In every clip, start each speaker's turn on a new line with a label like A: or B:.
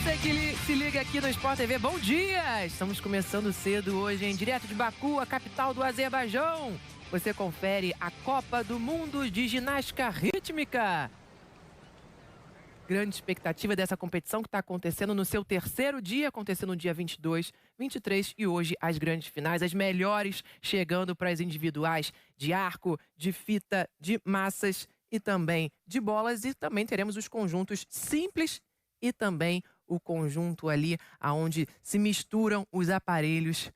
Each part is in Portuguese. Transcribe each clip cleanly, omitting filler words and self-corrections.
A: você que se liga aqui no Sport TV, bom dia! Estamos começando cedo hoje, em direto de Baku, a capital do Azerbaijão. Você confere a Copa do Mundo de Ginástica Rítmica. Grande expectativa dessa competição que está acontecendo no seu terceiro dia, acontecendo no dia 22, 23 e hoje as grandes finais, as melhores chegando para as individuais de arco, de fita, de massas e também de bolas. E também teremos os conjuntos simples e também o conjunto ali onde se misturam os aparelhos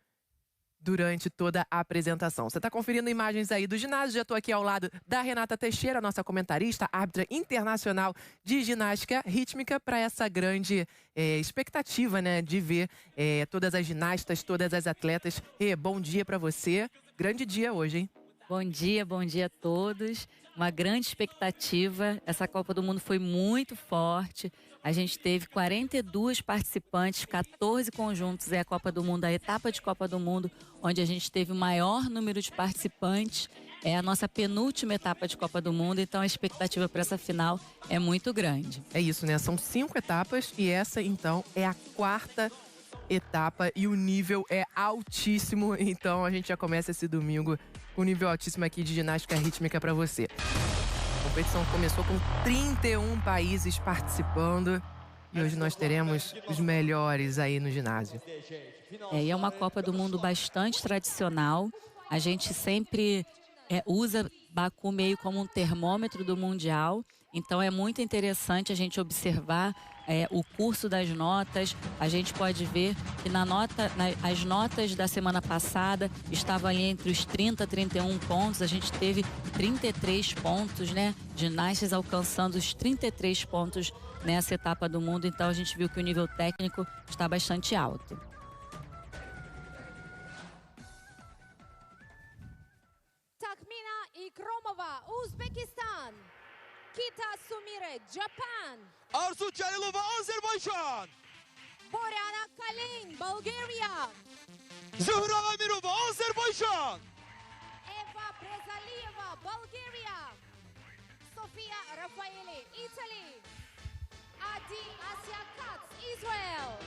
A: durante toda a apresentação. Você está conferindo imagens aí do ginásio. Já estou aqui ao lado da Renata Teixeira, nossa comentarista, árbitra internacional de ginástica rítmica, para essa grande expectativa, né, de ver todas as ginastas, todas as atletas. Bom dia para você. Grande dia hoje, hein?
B: Bom dia a todos. Uma grande expectativa. Essa Copa do Mundo foi muito forte. A gente teve 42 participantes, 14 conjuntos. É a Copa do Mundo, a etapa de Copa do Mundo, onde a gente teve o maior número de participantes. É a nossa penúltima etapa de Copa do Mundo, então a expectativa para essa final é muito grande.
A: É isso, né? São 5 etapas e essa, então, é a 4ª etapa e o nível é altíssimo. Então a gente já começa esse domingo com um nível altíssimo aqui de ginástica rítmica para você. A competição começou com 31 países participando e hoje nós teremos os melhores aí no ginásio.
B: E é uma Copa do Mundo bastante tradicional. A gente sempre usa Baku meio como um termômetro do Mundial. Então é muito interessante a gente observar o curso das notas. A gente pode ver que as notas da semana passada estavam ali entre os 30 e 31 pontos. A gente teve 33 pontos, né? Ginastas alcançando os 33 pontos nessa etapa do mundo. Então a gente viu que o nível técnico está bastante alto.
C: Takmina Ikromova, Uzbekistan. Kita Sumire, Japan.
D: Arzu Jalilova, Azerbaycan.
C: Boriana Kalin, Bulgaria.
D: Zuhra Amirova, Azerbaycan.
C: Eva Prezalieva, Bulgaria. Sofia Rafaeli, Italy. Adi Asya Katz, Israel.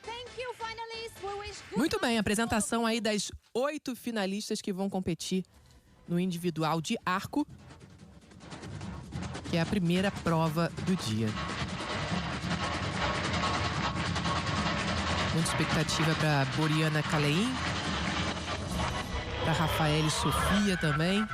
C: Thank you, finalists. We wish good.
A: Muito bem, apresentação aí das 8 finalistas que vão competir no individual de arco, que é a primeira prova do dia. Muita expectativa para Boriana Kalein, para Rafael Sofia também.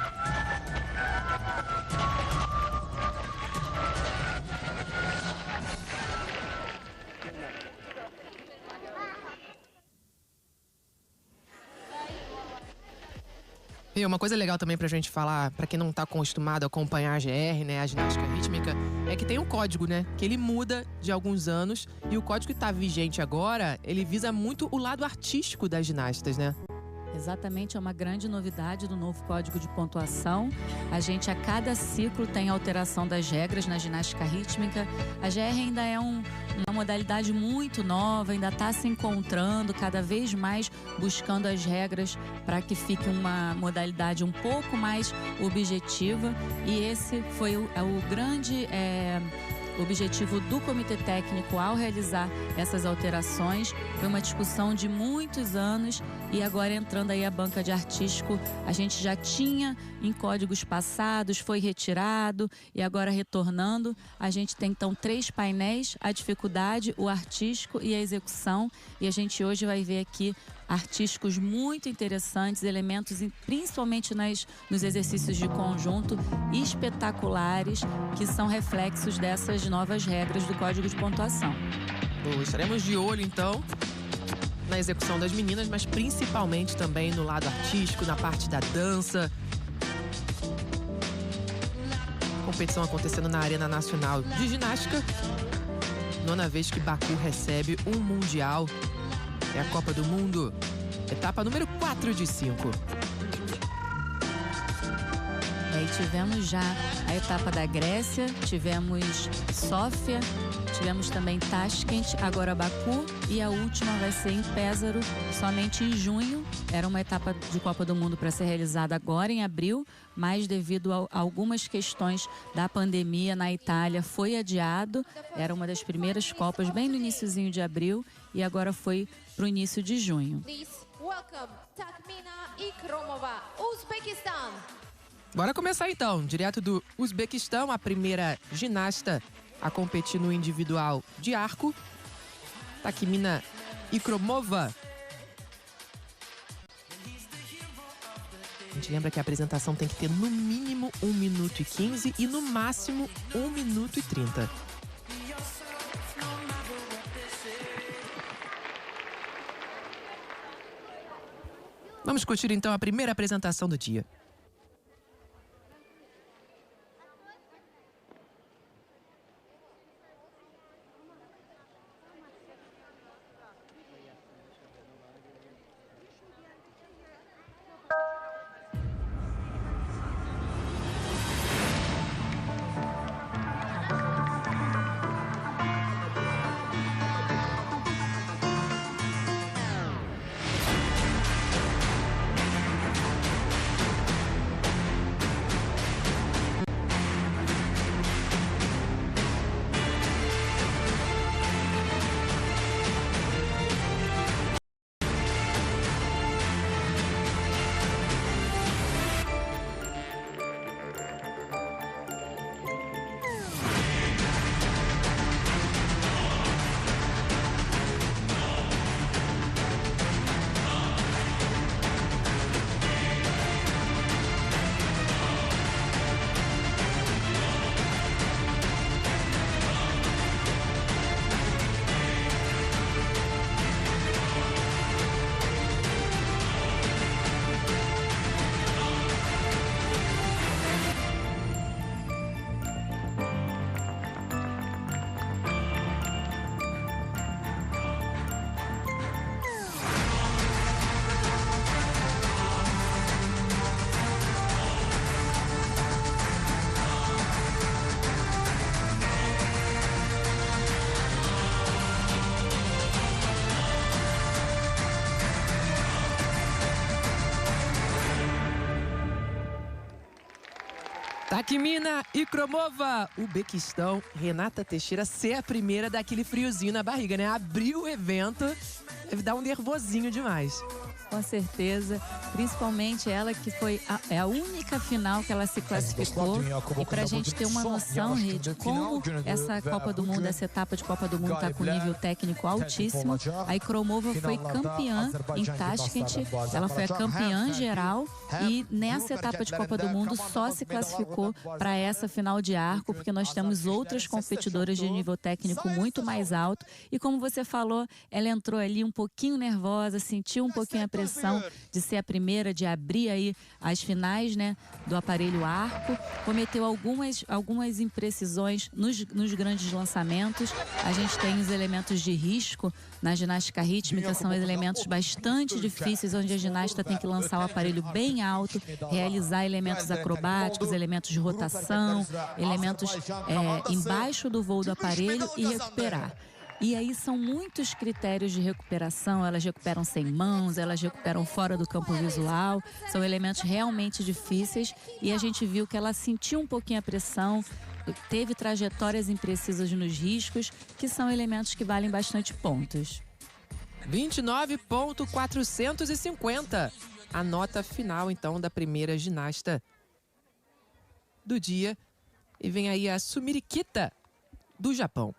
A: E uma coisa legal também pra gente falar, pra quem não tá acostumado a acompanhar a GR, né, a ginástica rítmica, é que tem um código, né, que ele muda de alguns anos e o código que tá vigente agora, ele visa muito o lado artístico das ginastas, né?
B: Exatamente, é uma grande novidade do novo código de pontuação. A gente, a cada ciclo, tem alteração das regras na ginástica rítmica. A GR ainda é uma modalidade muito nova, ainda está se encontrando, cada vez mais buscando as regras para que fique uma modalidade um pouco mais objetiva. E esse foi o grande objetivo do Comitê Técnico ao realizar essas alterações. Foi uma discussão de muitos anos e agora entrando aí a banca de artístico, a gente já tinha em códigos passados, foi retirado e agora retornando. A gente tem então 3 painéis, a dificuldade, o artístico e a execução, e a gente hoje vai ver aqui artísticos muito interessantes, elementos principalmente nos exercícios de conjunto espetaculares, que são reflexos dessas novas regras do Código de Pontuação.
A: Estaremos de olho então na execução das meninas, mas principalmente também no lado artístico, na parte da dança. Competição acontecendo na Arena Nacional de Ginástica. 9ª vez que Baku recebe um Mundial. É a Copa do Mundo, etapa número 4 de 5.
B: aí tivemos já a etapa da Grécia, tivemos Sófia, tivemos também Tashkent, agora Baku, e a última vai ser em Péssaro, somente em junho. Era uma etapa de Copa do Mundo para ser realizada agora em abril, mas devido a algumas questões da pandemia na Itália foi adiado. Era uma das primeiras Copas bem no iniciozinho de abril e agora foi para o início de junho.
C: Please welcome Takmina Ikromova, Uzbekistan.
A: Bora começar então, direto do Uzbequistão, a primeira ginasta a competir no individual de arco, Takmina Ikromova. A gente lembra que a apresentação tem que ter no mínimo 1 minuto e 15 e no máximo 1 minuto e 30. Vamos curtir então a primeira apresentação do dia. Takmina Ikromova, Uzbequistão. Renata Teixeira ser a primeira daquele friozinho na barriga, né? Abriu o evento, deve dar um nervosinho demais.
B: Com certeza, principalmente ela que foi a única final que ela se classificou. E para a gente ter uma noção, Rê, de como essa Copa do Mundo, essa etapa de Copa do Mundo está com nível técnico altíssimo. A Ikromova foi campeã em Tashkent, ela foi a campeã geral e nessa etapa de Copa do Mundo só se classificou para essa final de arco, porque nós temos outras competidoras de nível técnico muito mais alto. E como você falou, ela entrou ali um pouquinho nervosa, sentiu um pouquinho a pressão de ser a primeira, de abrir aí as finais, né, do aparelho arco, cometeu algumas imprecisões nos grandes lançamentos. A gente tem os elementos de risco na ginástica rítmica, são elementos bastante difíceis, onde a ginasta tem que lançar o aparelho bem alto, realizar elementos acrobáticos, elementos de rotação, elementos embaixo do voo do aparelho e recuperar. E aí são muitos critérios de recuperação, elas recuperam sem mãos, elas recuperam fora do campo visual, são elementos realmente difíceis e a gente viu que ela sentiu um pouquinho a pressão, teve trajetórias imprecisas nos riscos, que são elementos que valem bastante pontos.
A: 29.450, a nota final então da primeira ginasta do dia. E vem aí a Sumire Kita, do Japão.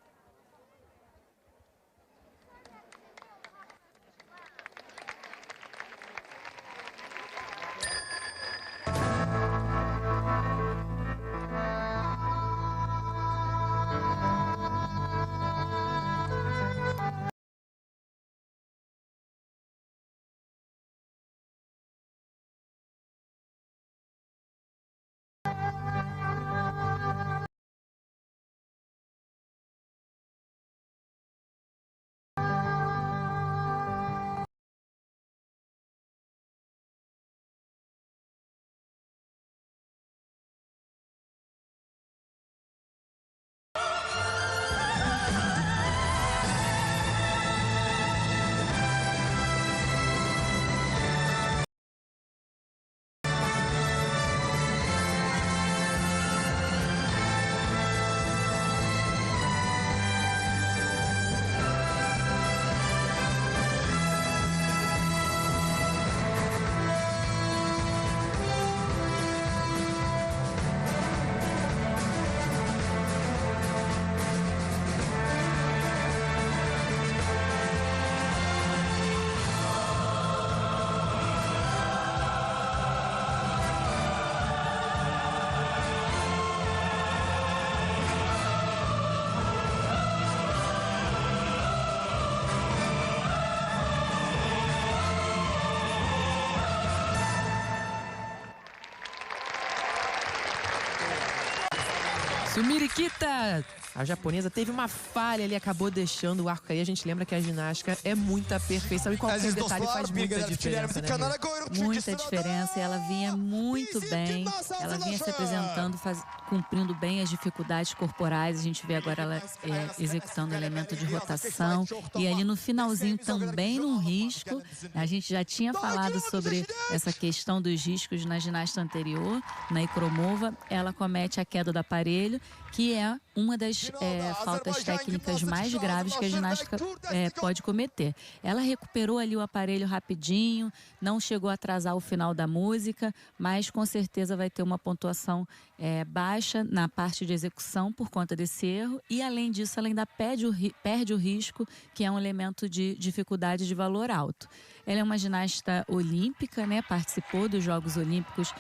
A: Sumiriquita, a japonesa, teve uma falha ali, acabou deixando o arco cair. A gente lembra que a ginástica é muita perfeição e qualquer detalhe faz muita diferença, né?
B: Muita diferença, e ela vinha muito bem, ela vinha se apresentando, cumprindo bem as dificuldades corporais. A gente vê agora ela executando o elemento de rotação, e ali no finalzinho também num risco. A gente já tinha falado sobre essa questão dos riscos na ginasta anterior, na Ikromova. Ela comete a queda do aparelho, que é uma das faltas técnicas mais graves que a ginástica pode cometer. Ela recuperou ali o aparelho rapidinho, não chegou a atrasar o final da música, mas com certeza vai ter uma pontuação baixa na parte de execução por conta desse erro, e além disso ela ainda perde o risco, que é um elemento de dificuldade de valor alto. Ela é uma ginasta olímpica, né? Participou dos Jogos Olímpicos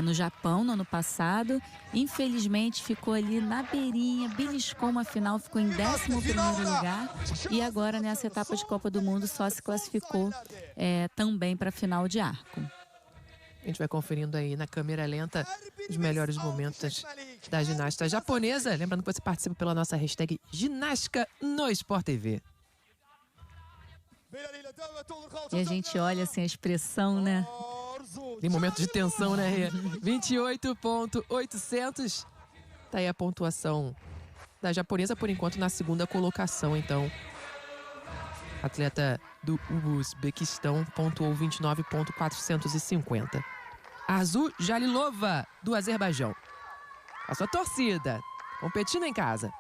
B: no Japão no ano passado. Infelizmente ficou ali na beirinha, beliscou uma final, ficou em 11º lugar, e agora nessa etapa de Copa do Mundo só se classificou também para a final de arco.
A: A gente vai conferindo aí na câmera lenta os melhores momentos da ginasta japonesa. Lembrando que você participa pela nossa hashtag Ginástica no Sport TV.
B: E a gente olha assim a expressão, né?
A: Tem momento de tensão, né, Rê? 28.800. Tá aí a pontuação da japonesa, por enquanto, na segunda colocação. Então, atleta do Uzbequistão pontuou 29.450. Arzu Jalilova, do Azerbaijão. A sua torcida, competindo em casa.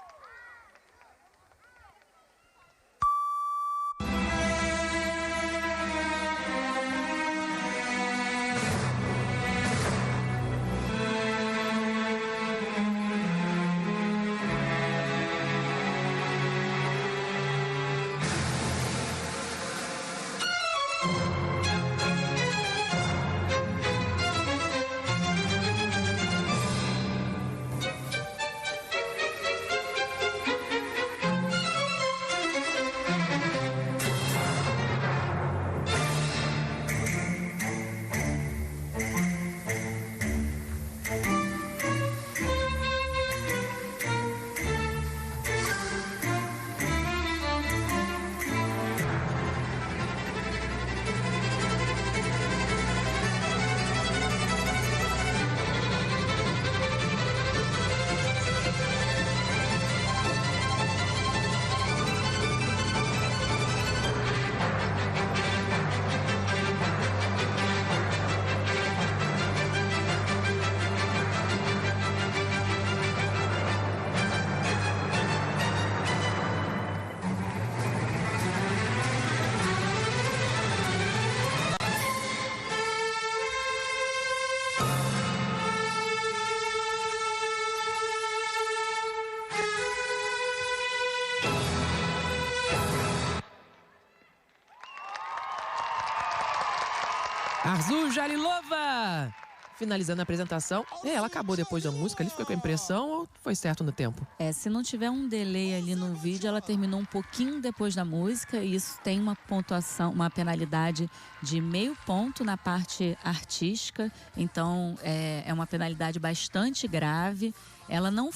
A: Arzu Jalilova, finalizando a apresentação. Ela acabou depois da música, ele ficou com a impressão ou foi certo no tempo?
B: Se não tiver um delay ali no vídeo, ela terminou um pouquinho depois da música, e isso tem uma pontuação, uma penalidade de meio ponto na parte artística. Então é uma penalidade bastante grave. Ela não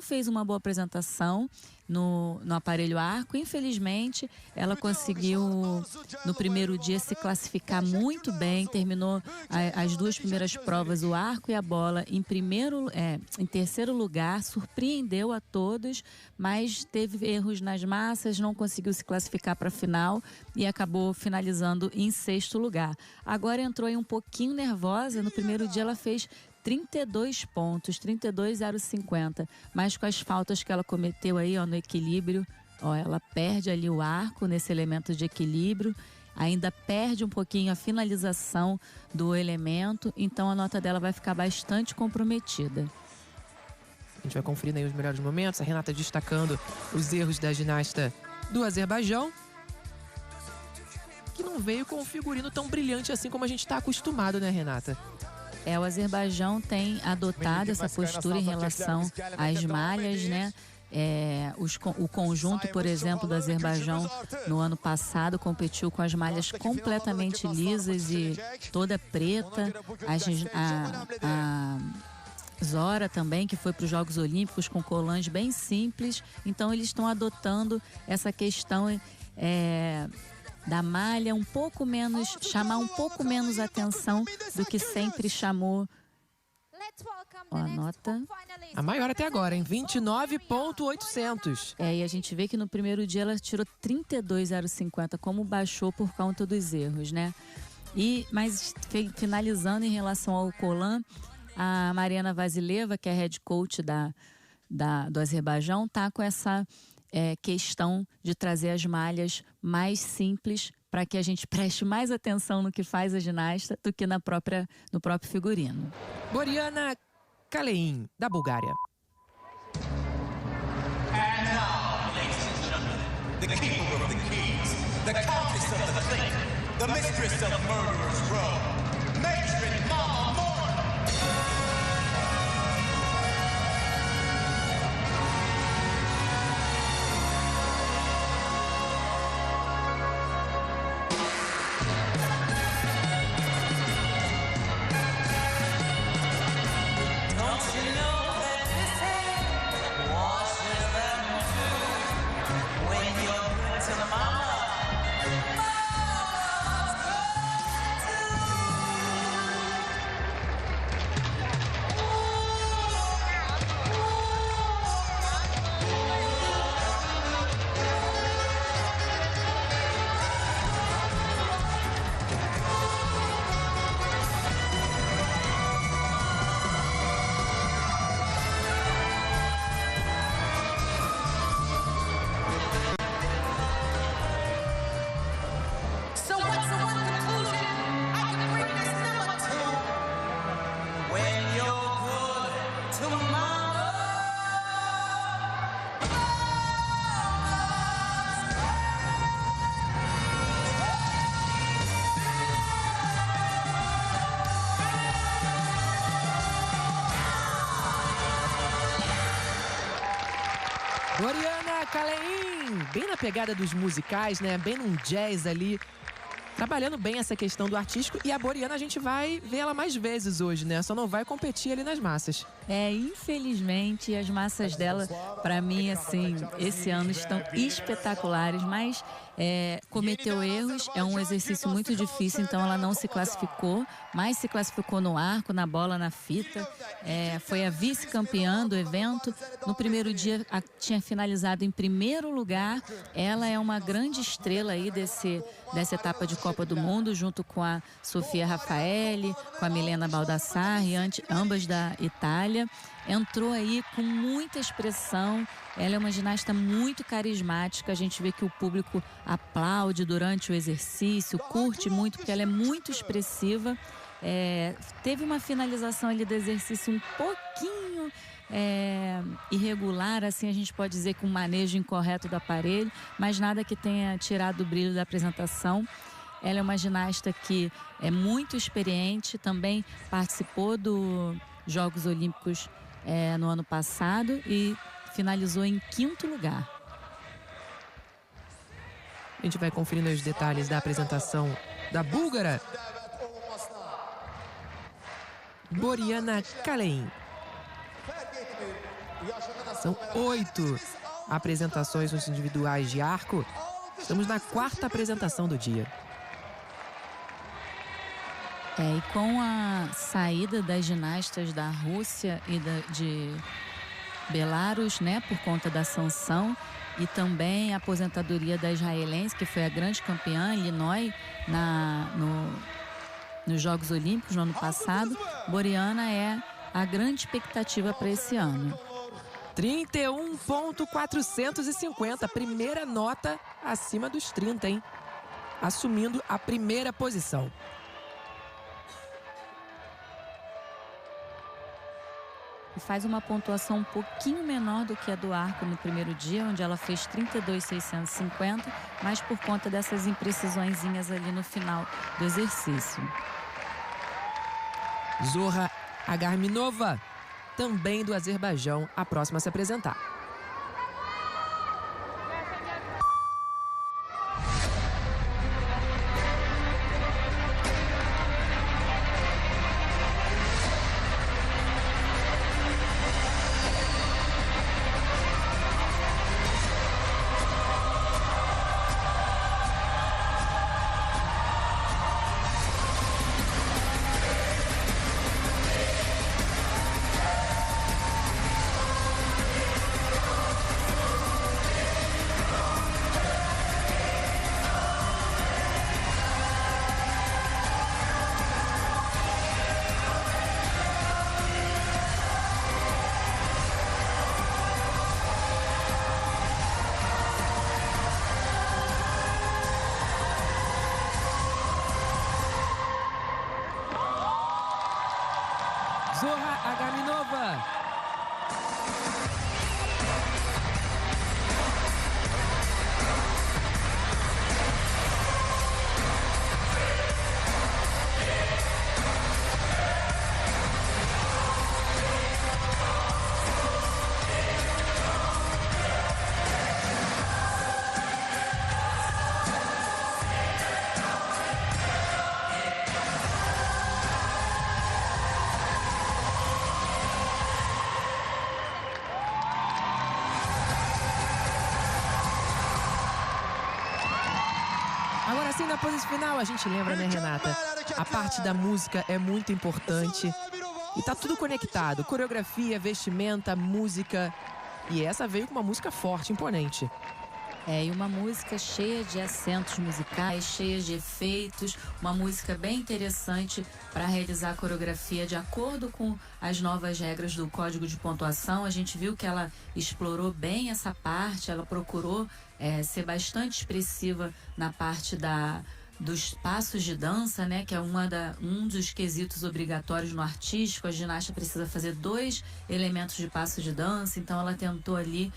B: fez uma boa apresentação no aparelho arco. Infelizmente, ela conseguiu no primeiro dia se classificar muito bem, terminou as duas primeiras provas, o arco e a bola, em terceiro lugar, surpreendeu a todos, mas teve erros nas massas, não conseguiu se classificar para a final e acabou finalizando em 6º lugar. Agora entrou aí um pouquinho nervosa. No primeiro dia ela fez 32 pontos, 32,050, mas com as faltas que ela cometeu aí, no equilíbrio, ela perde ali o arco nesse elemento de equilíbrio, ainda perde um pouquinho a finalização do elemento, então a nota dela vai ficar bastante comprometida.
A: A gente vai conferir aí os melhores momentos, a Renata destacando os erros da ginasta do Azerbaijão, que não veio com um figurino tão brilhante assim como a gente está acostumado, né, Renata?
B: O Azerbaijão tem adotado essa postura em relação às malhas, né? O conjunto, por exemplo, do Azerbaijão no ano passado competiu com as malhas completamente lisas e toda preta. Zora também, que foi para os Jogos Olímpicos com colãs bem simples. Então eles estão adotando essa questão da malha um pouco menos, chamar um pouco menos atenção do que sempre chamou. Ó, a nota.
A: A maior até agora, em 29.800.
B: E a gente vê que no primeiro dia ela tirou 32,050, como baixou por conta dos erros, né? Mas finalizando em relação ao colã, a Mariana Vasileva, que é head coach do Azerbaijão, está com essa questão de trazer as malhas mais simples para que a gente preste mais atenção no que faz a ginasta do que no próprio figurino.
A: Boriana Kalein, da Bulgária.
E: And now, ladies and gentlemen, the keeper of the keys, the countess of the clique, the mistress of Murderers Row, Matron Mama Moore.
A: Boriana Kalein, bem na pegada dos musicais, né? Bem num jazz ali, trabalhando bem essa questão do artístico. E a Boriana a gente vai ver ela mais vezes hoje, né? Só não vai competir ali nas massas.
B: Infelizmente, as massas dela, para mim, assim, esse ano estão espetaculares, mas cometeu erros, é um exercício muito difícil, então ela não se classificou, mas se classificou no arco, na bola, na fita, foi a vice-campeã do evento. No primeiro dia tinha finalizado em primeiro lugar. Ela é uma grande estrela aí dessa etapa de Copa do Mundo, junto com a Sofia Raffaelli, com a Milena Baldassarri, ambas da Itália. Entrou aí com muita expressão. Ela é uma ginasta muito carismática. A gente vê que o público aplaude durante o exercício, curte muito, porque ela é muito expressiva. Teve uma finalização ali do exercício um pouquinho irregular, assim a gente pode dizer, com o manejo incorreto do aparelho, mas nada que tenha tirado o brilho da apresentação. Ela é uma ginasta que é muito experiente, também participou dos Jogos Olímpicos no ano passado e finalizou em 5º lugar.
A: A gente vai conferindo os detalhes da apresentação da búlgara Boriana Kalein. São 8 apresentações nos individuais de arco. Estamos na 4ª apresentação do dia.
B: E com a saída das ginastas da Rússia e de Belarus, né, por conta da sanção, e também a aposentadoria da israelense, que foi a grande campeã, Illinois, nos Jogos Olímpicos no ano passado, Boriana é a grande expectativa para esse ano.
A: 31.450, primeira nota acima dos 30, hein? Assumindo a primeira posição.
B: E faz uma pontuação um pouquinho menor do que a do arco no primeiro dia, onde ela fez 32.650, mas por conta dessas imprecisõezinhas ali no final do exercício.
A: Zorha Agarminova, também do Azerbaijão, a próxima a se apresentar. Zorra Agaminova. Agora sim, na posição final, a gente lembra, né, Renata? A parte da música é muito importante. E tá tudo conectado. Coreografia, vestimenta, música. E essa veio com uma música forte, imponente.
B: E uma música cheia de acentos musicais, cheia de efeitos, uma música bem interessante para realizar a coreografia de acordo com as novas regras do Código de Pontuação. A gente viu que ela explorou bem essa parte, ela procurou ser bastante expressiva na parte dos passos de dança, né, que é um dos quesitos obrigatórios no artístico. A ginasta precisa fazer 2 elementos de passo de dança, então ela tentou ali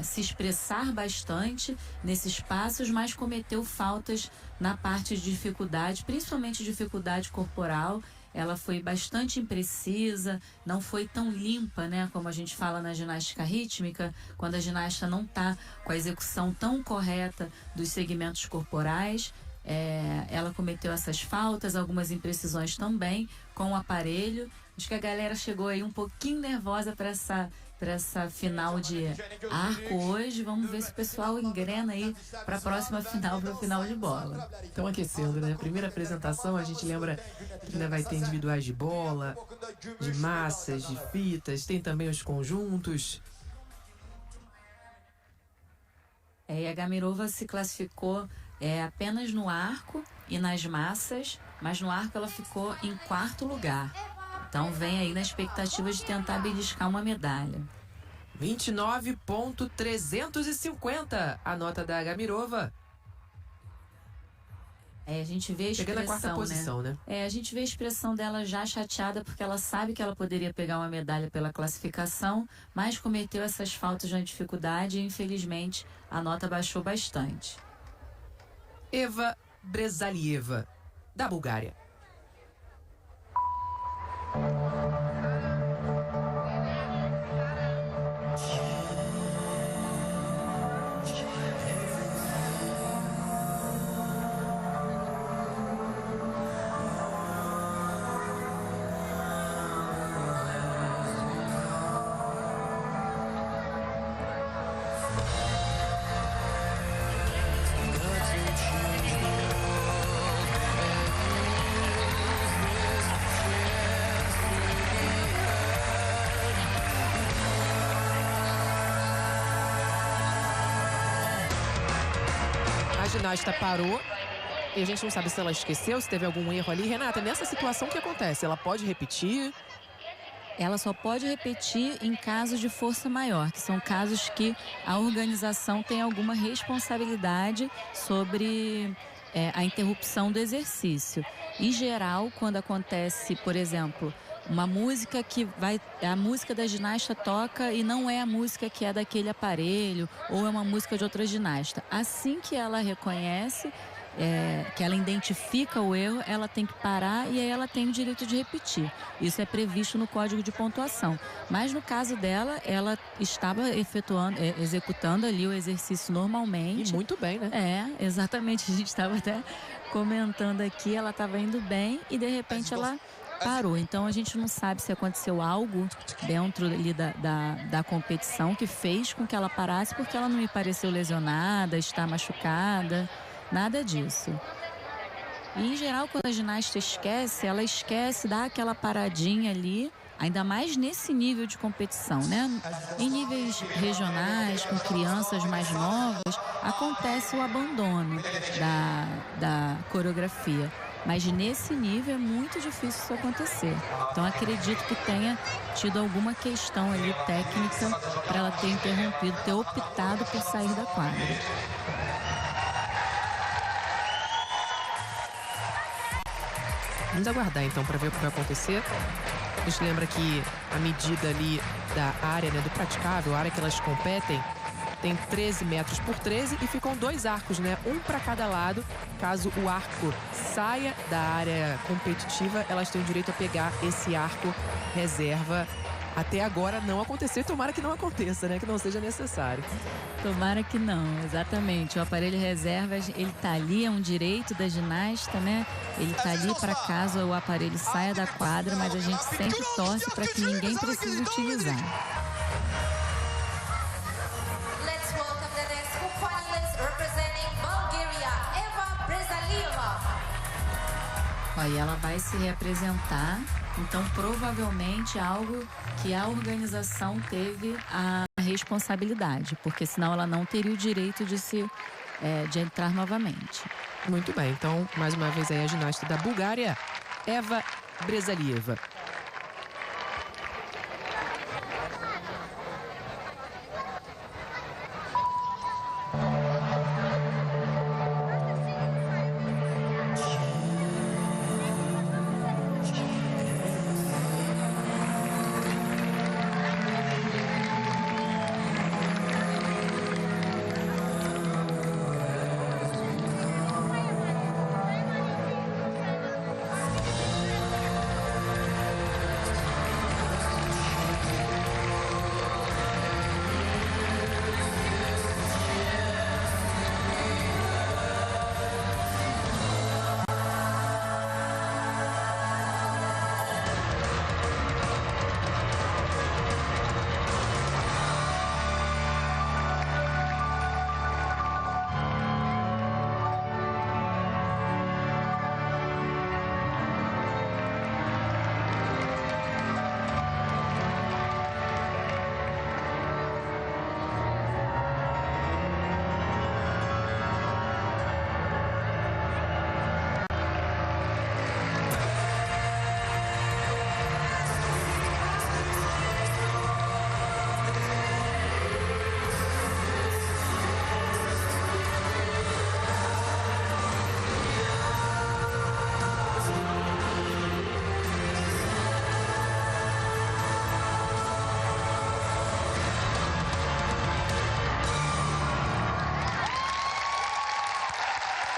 B: se expressar bastante nesses passos, mas cometeu faltas na parte de dificuldade, principalmente dificuldade corporal. Ela foi bastante imprecisa, não foi tão limpa, né, como a gente fala na ginástica rítmica, quando a ginasta não está com a execução tão correta dos segmentos corporais. Ela cometeu essas faltas, algumas imprecisões também com o aparelho. Acho que a galera chegou aí um pouquinho nervosa para essa final de arco hoje. Vamos ver se o pessoal engrena aí para a próxima final, para o final de bola.
A: Estão aquecendo, né? Primeira apresentação, a gente lembra que ainda vai ter individuais de bola, de massas, de fitas, tem também os conjuntos.
B: E a Gamirova se classificou apenas no arco e nas massas, mas no arco ela ficou em 4º lugar. Então vem aí na expectativa de tentar beliscar uma medalha.
A: 29.350 a nota da Gamirova.
B: A gente vê a expressão,
A: pegando a 4ª posição, né?
B: A gente vê a expressão dela já chateada, porque ela sabe que ela poderia pegar uma medalha pela classificação, mas cometeu essas faltas na dificuldade e, infelizmente, a nota baixou bastante.
A: Eva Brezalieva, da Bulgária. A ginasta parou e a gente não sabe se ela esqueceu, se teve algum erro ali. Renata, nessa situação o que acontece? Ela pode repetir?
B: Ela só pode repetir em casos de força maior, que são casos que a organização tem alguma responsabilidade sobre a interrupção do exercício. Em geral, quando acontece, por exemplo, uma música a música da ginasta toca e não é a música que é daquele aparelho, ou é uma música de outra ginasta. Assim que ela reconhece, que ela identifica o erro, ela tem que parar e aí ela tem o direito de repetir. Isso é previsto no Código de Pontuação. Mas no caso dela, ela estava executando ali o exercício normalmente.
A: E muito bem, né?
B: Exatamente. A gente estava até comentando aqui, ela estava indo bem e de repente ela parou. Então a gente não sabe se aconteceu algo dentro ali da competição que fez com que ela parasse, porque ela não me pareceu lesionada, está machucada, nada disso. E em geral, quando a ginasta esquece, ela esquece, dá aquela paradinha ali, ainda mais nesse nível de competição, né? Em níveis regionais, com crianças mais novas, acontece o abandono da coreografia. Mas nesse nível é muito difícil isso acontecer. Então acredito que tenha tido alguma questão ali técnica para ela ter interrompido, ter optado por sair da quadra.
A: Vamos aguardar então para ver o que vai acontecer. A gente lembra que a medida ali da área, né, do praticável, a área que elas competem, tem 13 metros por 13 e ficam 2 arcos, né? Um para cada lado. Caso o arco saia da área competitiva, elas têm o direito a pegar esse arco reserva. Até agora não aconteceu e tomara que não aconteça, né? Que não seja necessário.
B: Tomara que não, exatamente. O aparelho reserva, ele tá ali, é um direito da ginasta, né? Ele tá ali para caso o aparelho saia da quadra, mas a gente sempre torce para que ninguém precise utilizar.
C: Let's welcome the next finalist representing Bulgaria, Eva Brezalieva.
B: Aí ela vai se reapresentar, então provavelmente algo que a organização teve a responsabilidade, porque senão ela não teria o direito de entrar novamente.
A: Muito bem, então mais uma vez aí a ginasta da Bulgária, Eva Brezalieva.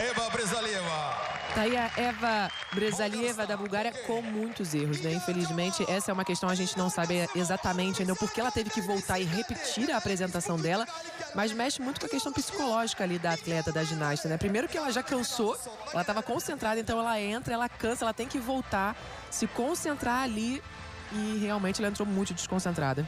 E: Eva Brezalieva.
A: Tá aí a Eva Brezalieva da Bulgária com muitos erros, né? Infelizmente, essa é uma questão, a gente não sabe exatamente ainda o porquê ela teve que voltar e repetir a apresentação dela, mas mexe muito com a questão psicológica ali da atleta, da ginasta, né? Primeiro que ela já cansou, ela estava concentrada, então ela entra, ela cansa, ela tem que voltar, se concentrar ali e realmente ela entrou muito desconcentrada.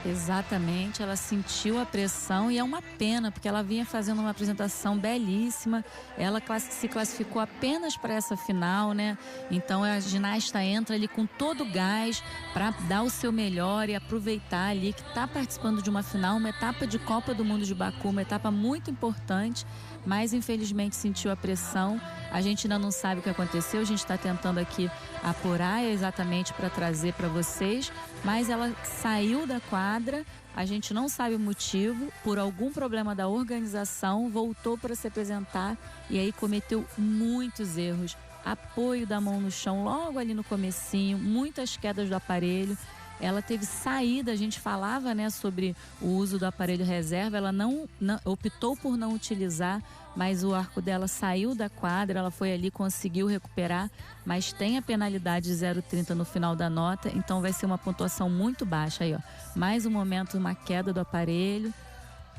B: Exatamente, ela sentiu a pressão e é uma pena, porque ela vinha fazendo uma apresentação belíssima, ela se classificou apenas para essa final, né? Então a ginasta entra ali com todo o gás para dar o seu melhor e aproveitar ali que está participando de uma final, uma etapa de Copa do Mundo de Baku, uma etapa muito importante, mas infelizmente sentiu a pressão. A gente ainda não sabe o que aconteceu, a gente está tentando aqui apurar exatamente para trazer para vocês, mas ela saiu da quadra, a gente não sabe o motivo, por algum problema da organização, voltou para se apresentar e aí cometeu muitos erros. Apoio da mão no chão logo ali no comecinho, muitas quedas do aparelho. Ela teve saída, a gente falava, né, sobre o uso do aparelho reserva, ela não optou por não utilizar, mas o arco dela saiu da quadra, ela foi ali, conseguiu recuperar, mas tem a penalidade de 0,30 no final da nota, então vai ser uma pontuação muito baixa aí, ó. Mais um momento, uma queda do aparelho.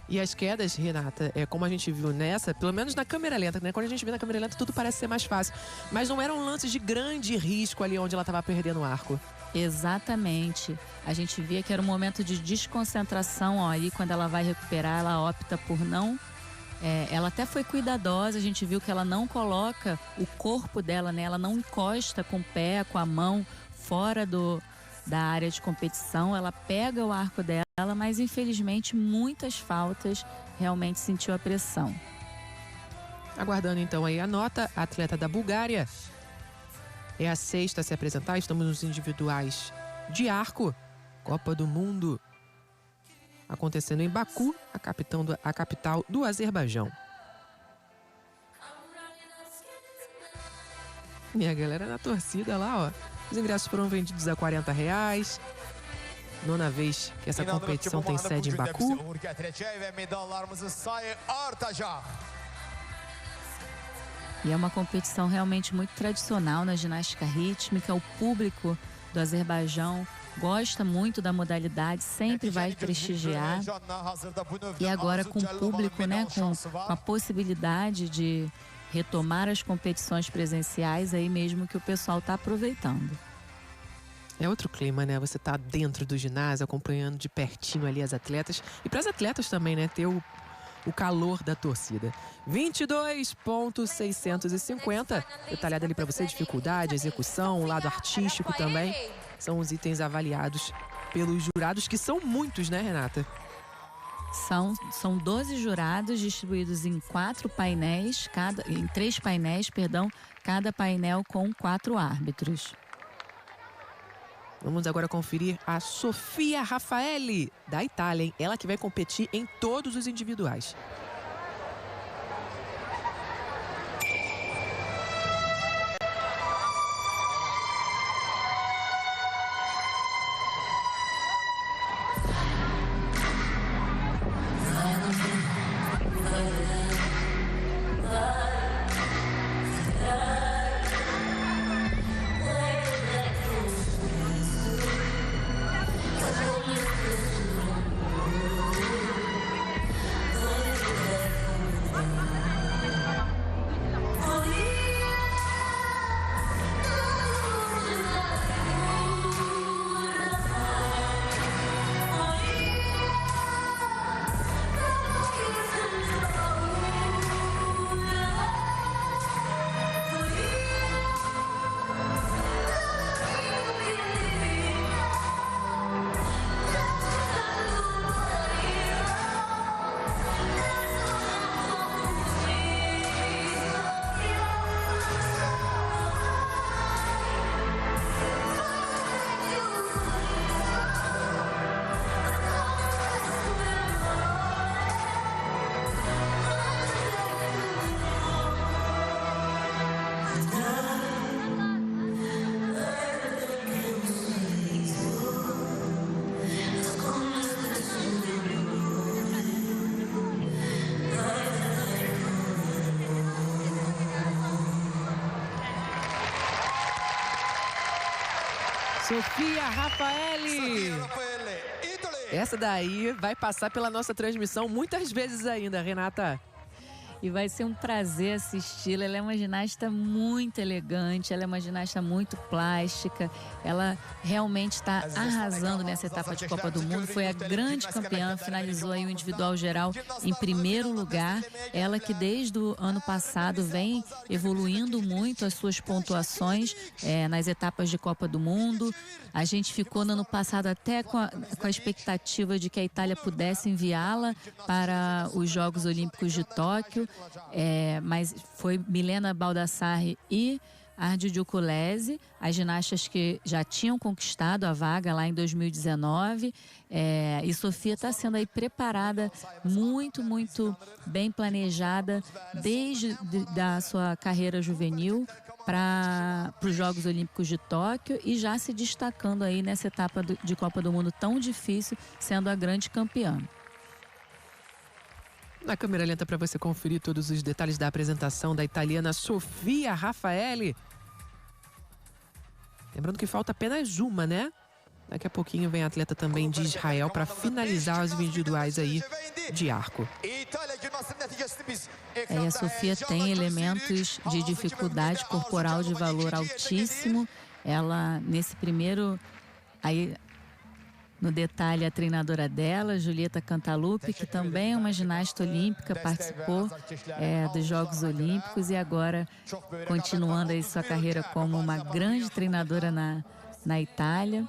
A: E as quedas, Renata, como a gente viu nessa, pelo menos na câmera lenta, né? Quando a gente vê na câmera lenta, tudo parece ser mais fácil. Mas não eram lances de grande risco ali onde ela estava perdendo o arco.
B: Exatamente. A gente via que era um momento de desconcentração, ó, aí quando ela vai recuperar, ela opta por não. Ela até foi cuidadosa, a gente viu que ela não coloca o corpo dela, né? Ela não encosta com o pé, com a mão fora da área de competição, ela pega o arco dela, mas infelizmente muitas faltas, realmente sentiu a pressão.
A: Aguardando então aí a nota, a atleta da Bulgária é a 6ª a se apresentar, estamos nos individuais de arco, Copa do Mundo, acontecendo em Baku, a capital do Azerbaijão. E a galera na torcida lá, ó. Os ingressos foram vendidos a R$40. Nona vez que essa competição tem sede em Baku.
B: E é uma competição realmente muito tradicional na ginástica rítmica. O público do Azerbaijão gosta muito da modalidade, sempre vai prestigiar. E agora com o público, né, com a possibilidade de retomar as competições presenciais, aí mesmo que o pessoal está aproveitando.
A: É outro clima, né? Você tá dentro do ginásio, acompanhando de pertinho ali as atletas. E para as atletas também, né? Ter o calor da torcida. 22.650. Detalhado ali para você, dificuldade, execução, o lado artístico também. São os itens avaliados pelos jurados, que são muitos, né, Renata?
B: São 12 jurados distribuídos em 3 painéis, cada painel com 4 árbitros.
A: Vamos agora conferir a Sofia Raffaelli, da Itália, hein? Ela que vai competir em todos os individuais. Sofia Raffaelli. Essa daí vai passar pela nossa transmissão muitas vezes ainda, Renata.
B: E vai ser um prazer assisti-la. Ela é uma ginasta muito elegante, ela é uma ginasta muito plástica. Ela realmente está arrasando nessa etapa de Copa do Mundo. Foi a grande campeã, finalizou aí o individual geral em primeiro lugar. Ela que desde o ano passado vem evoluindo muito as suas pontuações nas etapas de Copa do Mundo. A gente ficou no ano passado até com a expectativa de que a Itália pudesse enviá-la para os Jogos Olímpicos de Tóquio. Mas foi Milena Baldassarri e Ardi Diuculese, as ginastas que já tinham conquistado a vaga lá em 2019. E Sofia está sendo aí preparada, muito, muito bem planejada desde da sua carreira juvenil para os Jogos Olímpicos de Tóquio e já se destacando aí nessa etapa de Copa do Mundo tão difícil, sendo a grande campeã.
A: Na câmera lenta para você conferir todos os detalhes da apresentação da italiana Sofia Raffaelli. Lembrando que falta apenas uma, né? Daqui a pouquinho vem a atleta também de Israel para finalizar os individuais aí de arco.
B: E a Sofia tem elementos de dificuldade corporal de valor altíssimo. Ela, nesse primeiro... Aí, no detalhe, a treinadora dela, Julieta Cantalupi, que também é uma ginasta olímpica, participou dos Jogos Olímpicos e agora continuando aí sua carreira como uma grande treinadora na Itália.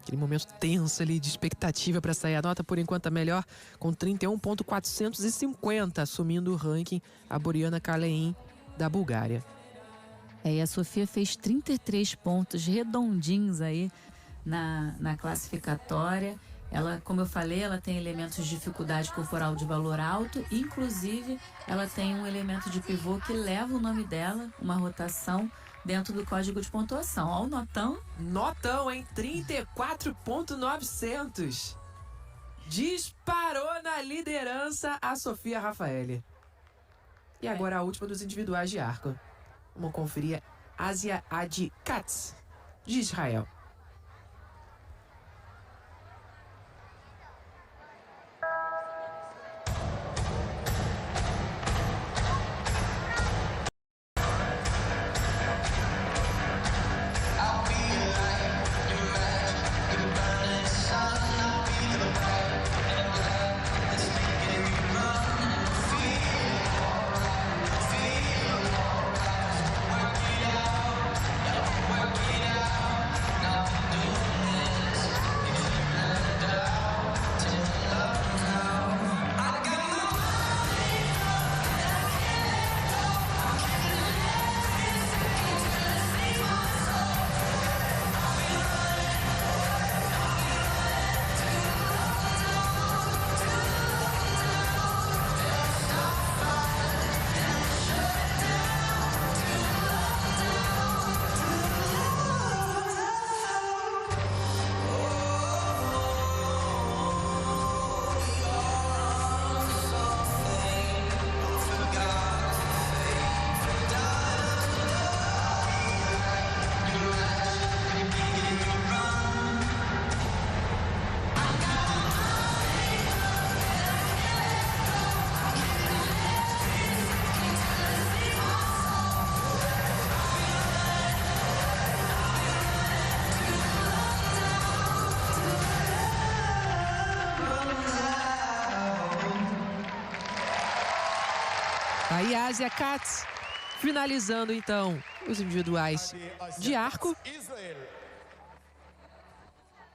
A: Aquele momento tenso ali de expectativa para sair a nota, por enquanto a melhor, com 31.450, assumindo o ranking, a Boriana Kalein, da Bulgária.
B: E a Sofia fez 33 pontos redondinhos aí na classificatória. Ela, como eu falei, ela tem elementos de dificuldade corporal de valor alto. Inclusive, ela tem um elemento de pivô que leva o nome dela, uma rotação dentro do código de pontuação. Ó, o notão.
A: Notão, hein? 34.900. Disparou na liderança a Sofia Rafaeli. E agora a última dos individuais de arco. Vamos conferir Asia Adi Katz, de Israel. Aí a Asia Katz finalizando então os individuais de arco.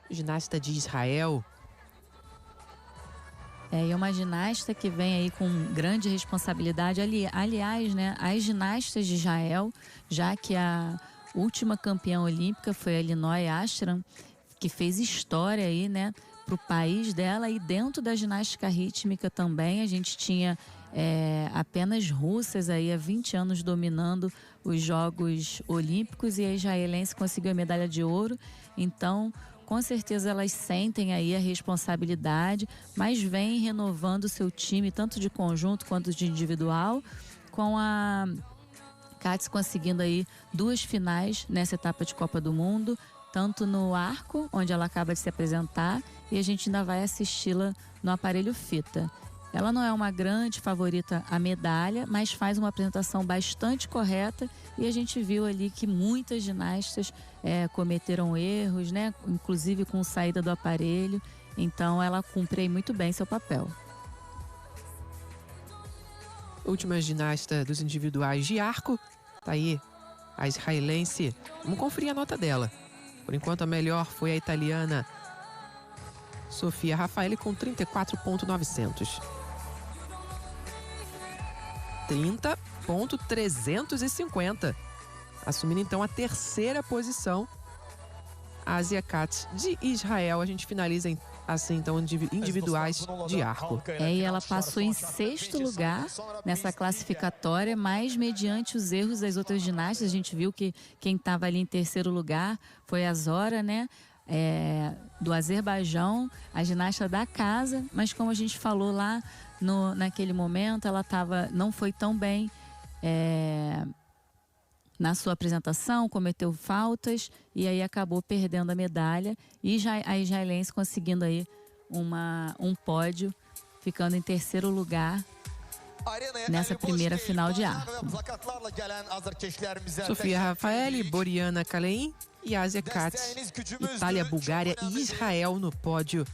A: Ginasta de Israel.
B: E é uma ginasta que vem aí com grande responsabilidade. Aliás, né, as ginastas de Israel, já que a última campeã olímpica foi a Linoy Ashram, que fez história aí, né, para o país dela. E dentro da ginástica rítmica também a gente tinha apenas russas aí há 20 anos dominando os Jogos Olímpicos, e a israelense conseguiu a medalha de ouro. Então, com certeza elas sentem aí a responsabilidade, mas vem renovando o seu time, tanto de conjunto quanto de individual, com a Katz conseguindo aí 2 finais nessa etapa de Copa do Mundo, tanto no arco, onde ela acaba de se apresentar, e a gente ainda vai assisti-la no aparelho fita. Ela não é uma grande favorita à medalha, mas faz uma apresentação bastante correta, e a gente viu ali que muitas ginastas cometeram erros, né? Inclusive com saída do aparelho. Então ela cumpre aí muito bem seu papel.
A: Última ginasta dos individuais de arco. Tá aí a israelense. Vamos conferir a nota dela. Por enquanto a melhor foi a italiana Sofia Rafaeli com 34.900. 30.350. Assumindo então a terceira posição, a Asia Katz de Israel. A gente finaliza assim então individuais de arco.
B: E ela passou em 6º lugar nessa classificatória, mas mediante os erros das outras ginastas. A gente viu que quem estava ali em 3º lugar foi a Zora, né? Do Azerbaijão, a ginasta da casa, mas como a gente falou lá naquele momento, ela não foi tão bem na sua apresentação, cometeu faltas e aí acabou perdendo a medalha, e a israelense conseguindo aí um pódio, ficando em 3º lugar nessa primeira final de arco.
A: Sofia Rafaeli, Boriana Kalein e Asia Katz, Itália, Bulgária e Israel no pódio